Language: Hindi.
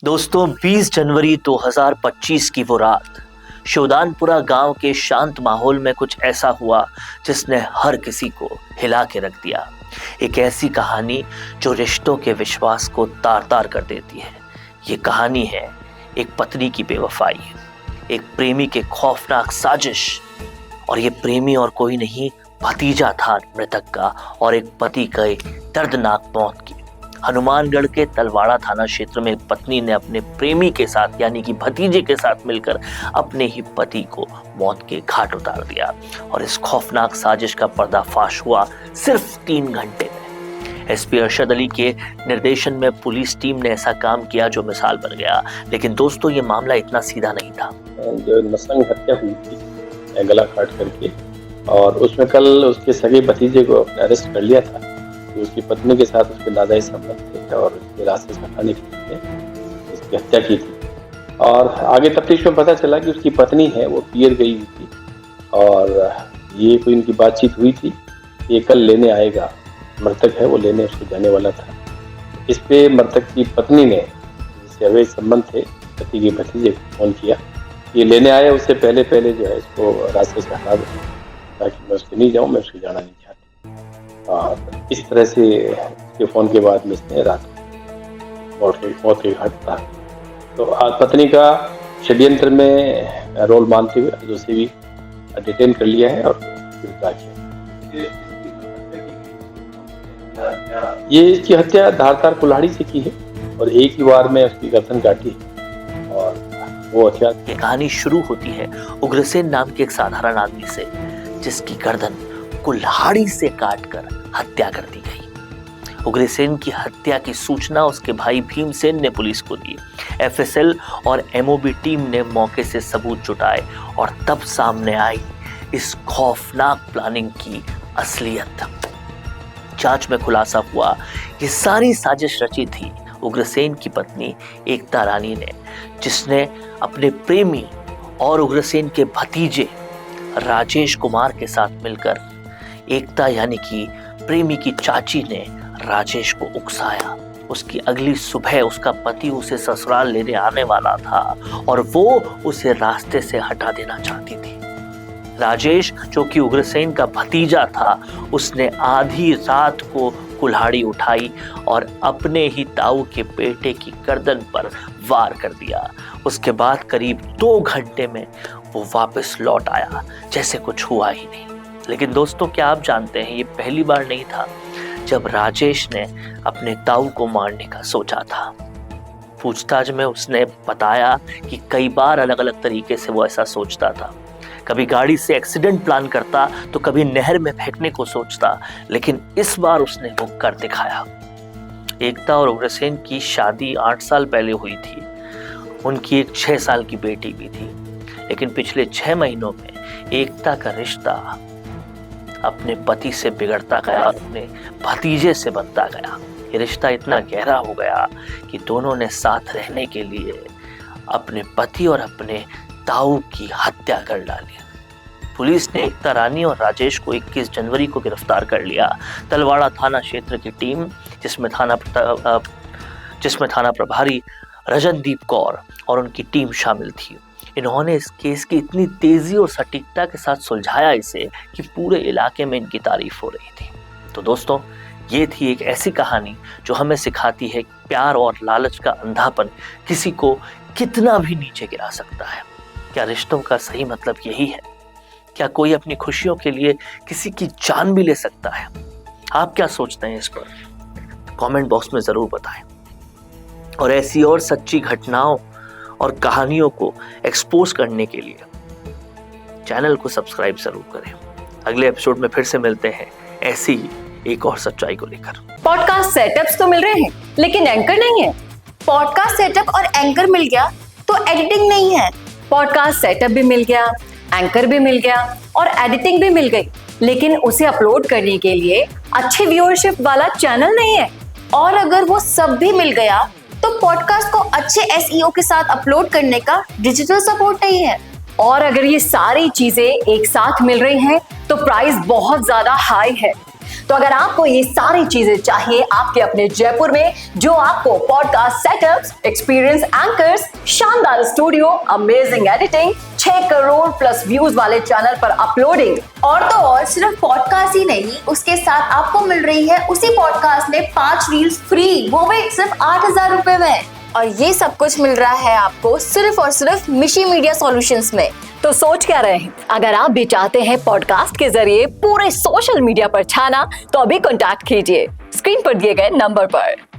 दोस्तों 20 जनवरी 2025 की वो रात शिवदानपुरा गांव के शांत माहौल में कुछ ऐसा हुआ जिसने हर किसी को हिला के रख दिया। एक ऐसी कहानी जो रिश्तों के विश्वास को तार तार कर देती है। ये कहानी है एक पत्नी की बेवफाई, एक प्रेमी के खौफनाक साजिश। और ये प्रेमी और कोई नहीं, भतीजा था मृतक का और एक पति के दर्दनाक मौत की। हनुमानगढ़ के तलवाड़ा थाना क्षेत्र में पत्नी ने अपने प्रेमी के साथ यानी कि भतीजे के साथ मिलकर अपने ही पति को मौत के घाट उतार दिया। और इस खौफनाक साजिश का पर्दाफाश हुआ सिर्फ 3 घंटे में। एसपी अरशद अली के निर्देशन में पुलिस टीम ने ऐसा काम किया जो मिसाल बन गया। लेकिन दोस्तों ये मामला इतना सीधा नहीं था। जो नरसंग हत्या हुई थी गला काट करके, और उसमें कल उसके सगे भतीजे को अरेस्ट कर लिया था। उसकी पत्नी के साथ उसके नाजायज संबंध थे और उसके रास्ते से हटाने के लिए उसकी हत्या की थी। और आगे तफ्तीश में पता चला कि उसकी पत्नी है वो पियर गई हुई थी और ये कोई इनकी बातचीत हुई थी। ये कल लेने आएगा, मृतक है वो लेने उसको जाने वाला था। इस पे मृतक की पत्नी ने, जिससे अवैध संबंध थे, पति के भतीजे को फोन किया। ये लेने आया, उससे पहले जो है इसको रास्ते से हटा दो ताकि मैं उसके नहीं जाऊँ, मैं उसके जाना नहीं चाहती। और इस तरह से इसके फोन के बाद में इसने रात मौत के घाट था। तो आज पत्नी का षड्यंत्र में रोल मानते हुए उसे भी डिटेन कर लिया है और गिरफ्तार किया। ये इसकी हत्या धारदार कुल्हाड़ी से की है और एक ही वार में उसकी गर्दन काटी है। और वो हथियार। ये कहानी शुरू होती है उग्रसेन नाम के एक साधारण आदमी से, जिसकी गर्दन कुल्हाड़ी से काटकर हत्या कर दी गई। उग्रसेन की हत्या की सूचना उसके भाई भीमसेन ने पुलिस को दी। एफएसएल और एमओबी टीम ने मौके से सबूत जुटाए और तब सामने आई इस खौफनाक प्लानिंग की असलियत। जांच में खुलासा हुआ कि सारी साजिश रची थी उग्रसेन की पत्नी एकता रानी ने, जिसने अपने प्रेमी और उग्रसेन के भतीजे राजेश कुमार के साथ मिलकर एकता यानी कि प्रेमी की चाची ने राजेश को उकसाया। उसकी अगली सुबह उसका पति उसे ससुराल लेने आने वाला था और वो उसे रास्ते से हटा देना चाहती थी। राजेश, जो कि उग्रसेन का भतीजा था, उसने आधी रात को कुल्हाड़ी उठाई और अपने ही ताऊ के बेटे की गर्दन पर वार कर दिया। उसके बाद करीब 2 घंटे में वो वापस लौट आया जैसे कुछ हुआ ही नहीं। लेकिन दोस्तों, क्या आप जानते हैं, ये पहली बार नहीं था जब राजेश ने अपने ताऊ को मारने का सोचा था। पूछताछ में उसने बताया कि कई बार अलग अलग तरीके से वो ऐसा सोचता था। कभी गाड़ी से एक्सीडेंट प्लान करता तो कभी नहर में फेंकने को सोचता, लेकिन इस बार उसने वो कर दिखाया। एकता और उग्रसेन की शादी 8 साल पहले हुई थी। उनकी एक 6 साल की बेटी भी थी। लेकिन पिछले 6 महीनों में एकता का रिश्ता अपने पति से बिगड़ता गया और अपने भतीजे से बनता गया। ये रिश्ता इतना गहरा हो गया कि दोनों ने साथ रहने के लिए अपने पति और अपने ताऊ की हत्या कर डाली। पुलिस ने एकता रानी और राजेश को 21 जनवरी को गिरफ्तार कर लिया। तलवाड़ा थाना क्षेत्र की टीम, जिसमें थाना प्रभारी रजनदीप कौर और उनकी टीम शामिल थी, इन्होंने इस केस की इतनी तेजी और सटीकता के साथ सुलझाया इसे कि पूरे इलाके में इनकी तारीफ हो रही थी। तो दोस्तों, ये थी एक ऐसी कहानी जो हमें सिखाती है कि प्यार और लालच का अंधापन किसी को कितना भी नीचे गिरा सकता है। क्या रिश्तों का सही मतलब यही है? क्या कोई अपनी खुशियों के लिए किसी की जान भी ले सकता है? आप क्या सोचते हैं इस पर? कमेंट बॉक्स में जरूर बताएं। और ऐसी और सच्ची घटनाओं और कहानियों को एक्सपोज करने के लिए चैनल को सब्सक्राइब जरूर करें। अगले एपिसोड में फिर से मिलते हैं ऐसी ही एक और सच्चाई को लेकर। पॉडकास्ट सेटअप्स तो मिल रहे हैं लेकिन एंकर नहीं है। पॉडकास्ट सेटअप और एंकर मिल गया तो एडिटिंग नहीं है। पॉडकास्ट सेटअप भी मिल गया, एंकर भी मिल गया और एडिटिंग भी मिल गई, लेकिन उसे अपलोड करने के लिए अच्छे व्यूअरशिप वाला चैनल नहीं है। और अगर वो सब भी मिल गया तो पॉडकास्ट को अच्छे एसईओ के साथ अपलोड करने का डिजिटल सपोर्ट नहीं है। और अगर ये सारी चीजें एक साथ मिल रही हैं तो प्राइस बहुत ज्यादा हाई है। तो अगर आपको ये सारी चीजें चाहिए आपके अपने जयपुर में, जो आपको पॉडकास्ट सेटअप्स, एक्सपीरियंस एंकर्स, शानदार studio, amazing editing, 6 crore plus views वाले चैनल पर अपलोडिंग, और तो और सिर्फ पॉडकास्ट ही नहीं, उसके साथ आपको मिल रही है उसी पॉडकास्ट में 5 रील्स फ्री, वो भी सिर्फ 8,000 रुपए में। और ये सब कुछ मिल रहा है आपको सिर्फ और सिर्फ मिशी मीडिया सॉल्यूशंस में। तो सोच क्या रहे हैं? अगर आप भी चाहते हैं पॉडकास्ट के जरिए पूरे सोशल मीडिया पर छाना, तो अभी कॉन्टैक्ट कीजिए स्क्रीन पर दिए गए नंबर पर।